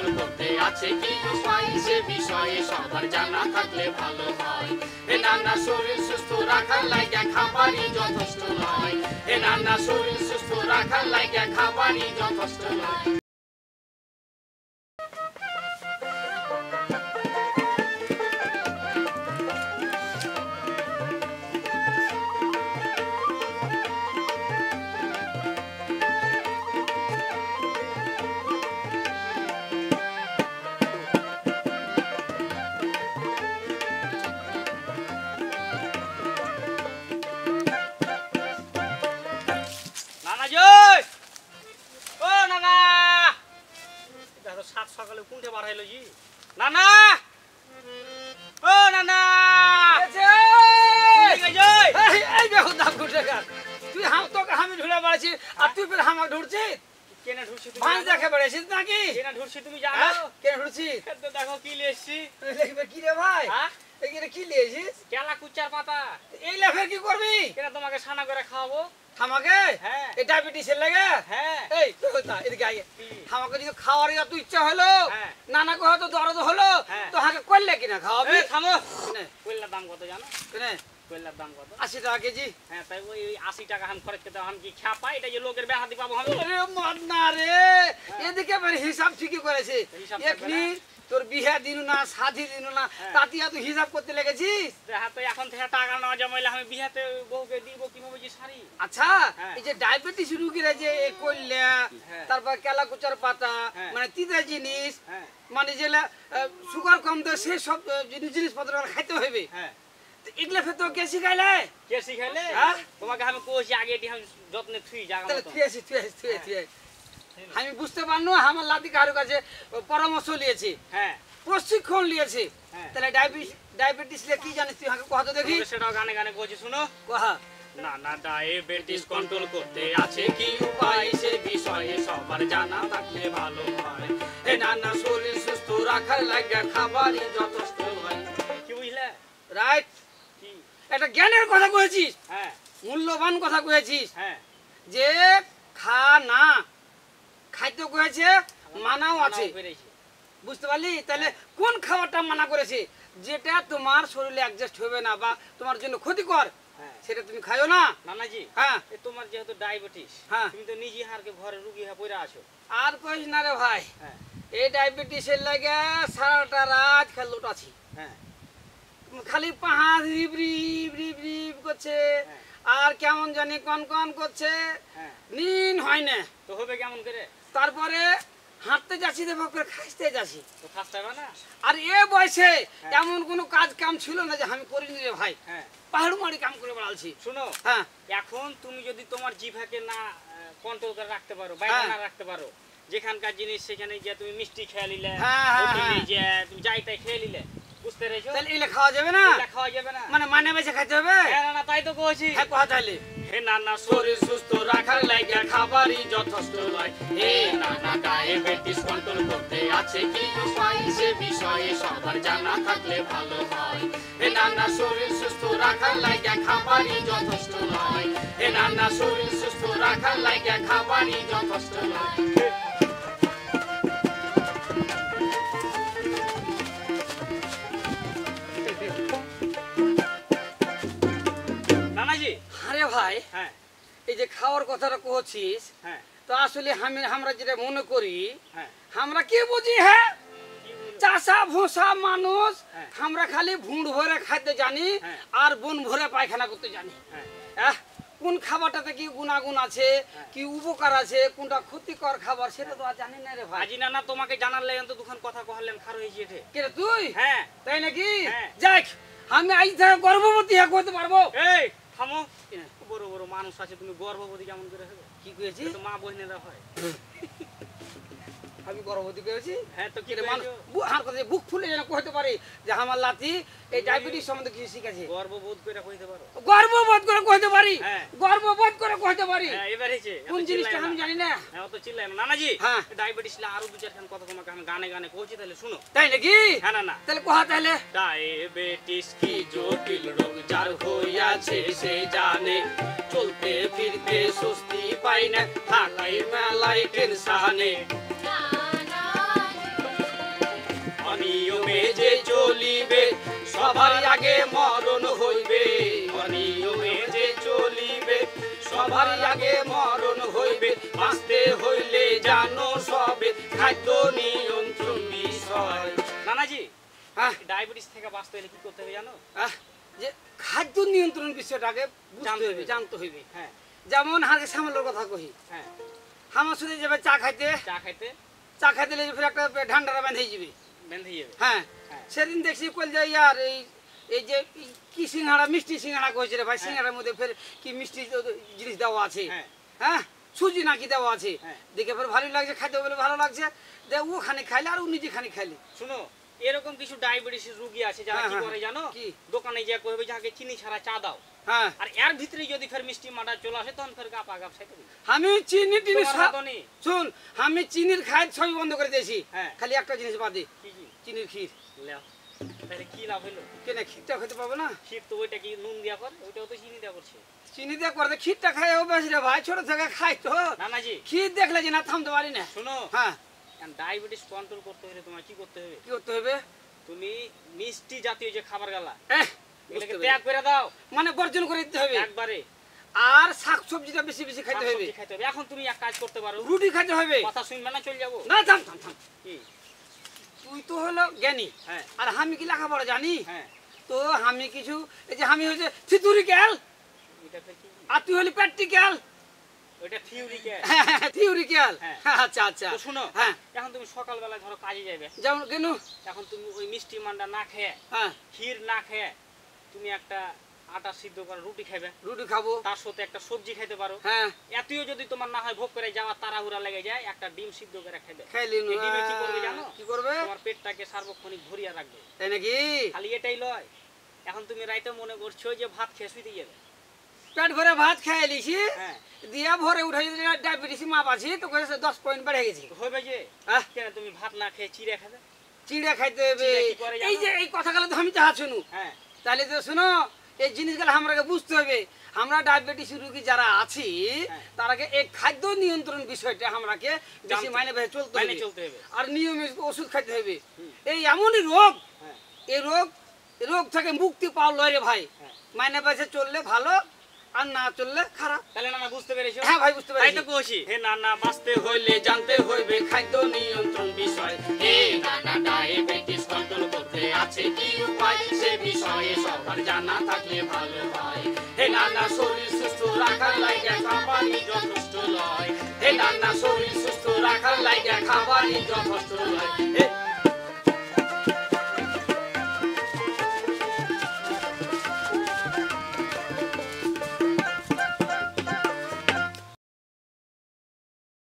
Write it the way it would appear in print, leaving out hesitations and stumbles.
Control করতে আছে কি উপায় সে বিষয়ে সবার জানা থাকলে ভালো হয় এ নানা শরীর সুস্থ রাখার লাগা খাবারই যথেষ্ট নয় এ নানা শরীর সুস্থ রাখার লাগা খাবারই যথেষ্ট নয় সকালে কোনটা বার হইলো জি নানা ও নানা এই দেখো দাম ঘুরছে কার তুই হাম তো আমি ঢুলে বাড়াছি আর তুই ফের হামাক ঢুরছিস কেনে ঢুরছি তুমি ভাই দেখে বেড়েছিস নাকি কেনে ঢুরছি তুমি জানো কেনে ঢুরছিস তো দেখো কি লিয়েছি দেখবে কি রে ভাই হ্যাঁ এইটা কি লিয়েছিস কেলা কুচার পাতা এই লেফে কি করবি কেন তোমাকে ছানা করে খাওয়াবো আমাকে হ্যাঁ এই ডায়াবেটিসের লাগে হ্যাঁ এই না এদিকে আয় আমাকে যদি খাওয়ার এত ইচ্ছা হলো নানা কো হয়তো দরদ হলো তো হাকে করলে কিনা খাওয়াবি থামো কইলার দাম কত জানো কেনে কইলার দাম কত 80 টাকা কেজি হ্যাঁ তাই ওই 80 টাকা আমি খরচ করতে আমি কি খা পাই এটা যে লোকের বেহাতি পাবো আমি আরে মান্না রে এদিকে মানে হিসাব ঠিকই করেছে এখনি তোর বিয়ে দিন না শাদি দিন না তাতিয়া তুই হিসাব করতে লেগেছিস হ্যাঁ তো এখন থেকে টাকা না জমাইলে আমি বিয়েতে বউকে দিব কিভাবে যে শাড়ি আচ্ছা এই যে ডায়াবেটিস রোগীরা যে কইলা তারপর কেলাকুচার পাতা মানে তিতা জিনিস মানে যেটা সুগার কম দেয় সেই সব জিনিসপত্র খাইতে হবে হ্যাঁ এগুলা ফের তো কে শিখাইলে তোমাকে আমি কইছি আগে এটি আমি যত্নে থুই জায়গা মতো থুই আমি বুঝতে পারনো আমার লাদি কারো কাছে পরামর্শ নিয়েছি হ্যাঁ প্রশিক্ষণ নিয়েছি তাহলে ডায়াবেটিস লে কি জানিস তুই আমাকে কথা দেখি সেটাও গানে গানে কইছি শুনো কহা নানা ডায়াবেটিস কন্ট্রোল করতে আছে কি উপায় সে বিষয়ে সবার জানা থাকলে ভালো হয় এ নানা শরীর সুস্থ রাখার লাগা খাবারই যথেষ্ট হয় কি বুঝলে রাইট কি একটা জ্ঞানের কথা কইছিস হ্যাঁ মূল্যবান কথা কইছিস হ্যাঁ যে খা না খাইতে কইছে মানাও আছে বুঝতে পারলি তাহলে কোন খাবারটা মানা করেছে যেটা তোমার শরীরে অ্যাডজাস্ট হবে না বা তোমার জন্য ক্ষতিকর সেটা তুমি খাইও না নানাজি হ্যাঁ তোমার যেহেতু ডায়াবেটিস তুমি তো নিজে হারকে ঘরে রোগী হয়ে পড়ে আছো আর কইস না রে ভাই এই ডায়াবেটিসের লাগে সারাটা রাত খেলোট আছি হ্যাঁ খালি পাহাড় রিব রিব রিব রিব করছে আর কেমন জানি কন কন করছে নিন হয় না তো হবে কেমন করে তারপরে হাঁটতে যাচ্ছি দেখো করে খাইতে যাচ্ছি তো খাসতে হবে না আর এ বয়সে এমন কোনো কাজ কাম ছিল না যে আমি করিনি রে ভাই পাহাড় মারি কাম করে বেড়ালছি শুনো হ্যাঁ এখন তুমি যদি তোমার জিভাকে না কন্ট্রোল করে রাখতে পারো বাইরে না রাখতে পারো যেখানকার জিনিস সেখানে যে তুমি মিষ্টি খেয়ে নিলে যে তুমি যাই তাই খেয়ে নিলে বুঝতে পেরেছো তাহলে এলে খাওয়া যাবে না এলে খাওয়া যাবে না মানে বেঁচে খাইতে হবে হ্যাঁ না তাই তো কইছি হ্যাঁ কথা তাইলে হে নানা শরীর সুস্থ রাখার লাগা খাবারই যথেষ্ট নয় হে নানা ডায়াবেটিস কন্ট্রোল করতে আছে কি উপায় সে বিষয়ে সবার জানা থাকলে ভালো হয় হে নানা শরীর সুস্থ রাখার লাগা খাবারই যথেষ্ট নয় হে নানা শরীর সুস্থ রাখার লাগা খাবারই যথেষ্ট নয় নানাজি আরে ভাই হ্যাঁ এই যে খাওয়ার কথাটা কইছিস হ্যাঁ তো আসলে আমরা যেটা মনে করি আমরা কি বুঝি হ্যাঁ চাষা ভোসা মানুষ আমরা খালি ভুঁড় ভরে খাইতে জানি আর বন ভরে পায়খানা করতে জানি কোন খাবারটাতে কি গুণাগুণ আছে কি উপকার আছে কোনটা ক্ষতিকর খাবার সেটা তো আর জানি না রে ভাই আজি না তোমাকে জানার লাগেন তো দুখান কথা কহলেন খার হয়ে যেতে কে রে তুই হ্যাঁ তাই নাকি যাক আমি আজ থেকে গর্ভবতী হয়ে করতে পারবো এই থামো বড় বড় মানুষ আছে তুমি গর্ভবতী কেমন করে হবে কি কইছিস তো মা বহিনেরা হয় আমি গর্ভবতী কইছি হ্যাঁ তো কি মানুষ আর কথা বুক ফুলে যেন কইতে পারি যে আমার লাতি এই ডায়াবেটিস সম্বন্ধে কিছু শিখেছে গর্ভবোধ করে কইতে পারো গর্ভবোধ করে কইতে পারি গর্ভবোধ করে কইতে পারি হ্যাঁ এবার হইছে কোন জিনিসটা আমি জানি না হ্যাঁ তো চিল্লাই না নানাজি হ্যাঁ ডায়াবেটিস লা আরো দু চারখান কথা তোমাকে আমি গানে গানে কইছি তাহলে শুনো তাই নাকি হ্যাঁ না তাহলে কহা তাহলে ডায়াবেটিস কি জটিল রোগ যার হইয়াছে সে জানে চলতে ফিরতে স্বস্তি পায় না থাকাই মেলায় টেনশনে আগে মরণ হইবে বাঁচতে হইলে জানো সবে খাদ্য নিয়ন্ত্রণ বিষয়। নানাজি হ্যাঁ ডায়াবেটিস থেকে বাঁচতে হলে কি করতে হবে জানো? যে খাদ্য নিয়ন্ত্রণ বিষয়টা আগে বুঝতে হইবে জানতে হইবে। হ্যাঁ যেমন হাগে সামলের কথা কহি, হ্যাঁ আমার সাথে যাবে চা খাইতে, চা খাইতে ফির একটা ঢান্ডারা বেঁধে যাবে। বেঁধে যাবে। হ্যাঁ হ্যাঁ। সেদিন দেখছি কল যে ইয়ার এই যে কি সিঙ্গাড়া মিষ্টি সিঙ্গাড়া কইছে রে ভাই, সিঙ্গাড়ার মধ্যে ফের কি মিষ্টি জিনিস দেওয়া আছে, হ্যাঁ হ্যাঁ সুজি নাকি দেওয়া আছে, হ্যাঁ। দেখে ফের ভালোই লাগছে, খাইতে বলে ভালো লাগছে, যে ও খানে খাইলে আর ও নিজে খানে খাইলে। শুনো এরকম কিছু ডায়াবেটিস রোগী আছে যারা হ্যাঁ, কি হ্যাঁ। করে জানো? কি? দোকানে যা কইবে যাকে চিনি ছাড়া চা দাও, হ্যাঁ আর এর ভিতরে যদি ফের মিষ্টি মাটা চলে আসে তখন ফের গাপা গাপ খাইতে দিবে। আমি চিনি টিনি তোমার সব- মতো নেই। শুন আমি চিনির খাই সবই বন্ধ করে দিয়েছি, হ্যাঁ। খালি একটা জিনিস বাদে, কি কি? চিনির ক্ষীর। লেও। তাহলে কি লাভ হইলো? কেন ক্ষীরটা খেতে পাবো না? ক্ষীর তো ওইটা কি নুন দিয়া করে, ওইটাও তো চিনি দিয়া করছে। চিনি দিয়ে করতে ক্ষীরটা খাই অভ্যাস রে ভাই, ছোট থেকে খাই তো, নানাজি ক্ষীর দেখলে যে না থামতে পারি না। শুনো হ্যাঁ ডায়াবেটিস কন্ট্রোল করতে হলে তোমার কি করতে হবে? কি করতে হবে? তুমি মিষ্টি জাতীয় যে খাবার গালা এহ, এগুলোকে বুঝতে ত্যাগ পেরেছি। করে দাও মানে বর্জন করে দিতে হবে, একবারে। আর শাক সবজিটা বেশি বেশি খাইতে হবে, শাকসবজি খাইতে হবে। এখন তুমি এক কাজ করতে পারো, রুটি খাইতে হবে। কথা শুনবে না চলে যাবো। না থাম থাম থাম, কি? তুই তো হলো জ্ঞানী, হ্যাঁ আর আমি কি লেখাপড়া জানি? হ্যাঁ তো আমি কিছু এই যে আমি হচ্ছে থিওরিক্যাল, এটা ফের কি? আর তুই হলি প্র্যাকটিক্যাল। ওইটা থিওরিকে। থিওরিক্যাল, হ্যাঁ। আচ্ছা আচ্ছা। তো শুনো হ্যাঁ এখন তুমি সকালবেলা ধরো কাজে যাবে, যেমন কেন? এখন তুমি ওই মিষ্টি মান্ডা না খেয়ে হ্যাঁ ক্ষীর না খেয়ে তুমি একটা আটা সিদ্ধ করা রুটি খাবে, রুটি খাবো, তার সাথে একটা সবজি খাইতে পারো। হ্যাঁ এতও যদি তোমার না হয় ভোগ করে যাওয়া তাড়াহুড়া লেগে যায়, একটা ডিম সিদ্ধ করে খাইবে। খাইলি এই ডিমে কি করবে জানো? কি করবে? তোমার পেটটাকে সার্বক্ষণিক ভরিয়া রাখবে। তাই নাকি? খালি এটাই লয়, এখন তুমি রাইতে মনে করছো যে ভাত খেয়ে শুইতে যাবে, পেট ভরে ভাত খাই লিছি, হ্যাঁ দিয়া ভরে উঠাই ডায়াবেটিস মাপ আছে তো কইছে 10 পয়েন্ট বেড়ে গেছে। হবে যে আহ, কেন তুমি ভাত না খেয়ে চিড়ে খাবে? চিড়ে খাইতে হবে। চিড়ে কি করে জানো? এই যে এই কথাগুলো তো আমি চাহা শুনু, হ্যাঁ তাহলে তো শুনো এই জিনিসগুলো আমরাকে বুঝতে হবে। আমরা ডায়াবেটিস রোগী যারা আছি হ্যাঁ। তারাকে এই খাদ্য নিয়ন্ত্রণ বিষয়টা আমরাকে বেশি জানতে- মাইনে বেঁধে চলতে মাইনে হবে, চলতে হবে। আর নিয়মিত ওষুধ খাইতে হবে। হুম। এই এমনই রোগ, হ্যাঁ এই রোগ থেকে মুক্তি পাওয়া লয় রে ভাই। হ্যাঁ। মাইনে বেঁধে চললে ভালো, আর না চললে খারাপ। তাহলে নানা বুঝতে পেরেছো? হ্যাঁ ভাই বুঝতে তাই পারছি। তো কইছি হে নানা বাঁচতে হইলে জানতে হইবে খাদ্য নিয়ন্ত্রণ বিষয়। হে নানা ডায়াবেটিস কন্ট্রোল করতে আছে কি উপায়, সে বিষয়ে সবার জানা থাকলে ভালো হয়। হে নানা শরীর সুস্থ রাখার লাইগা খাবারই যথেষ্ট লয়। হে নানা শরীর সুস্থ রাখার লাইগা খাবারই যথেষ্ট লয়। হে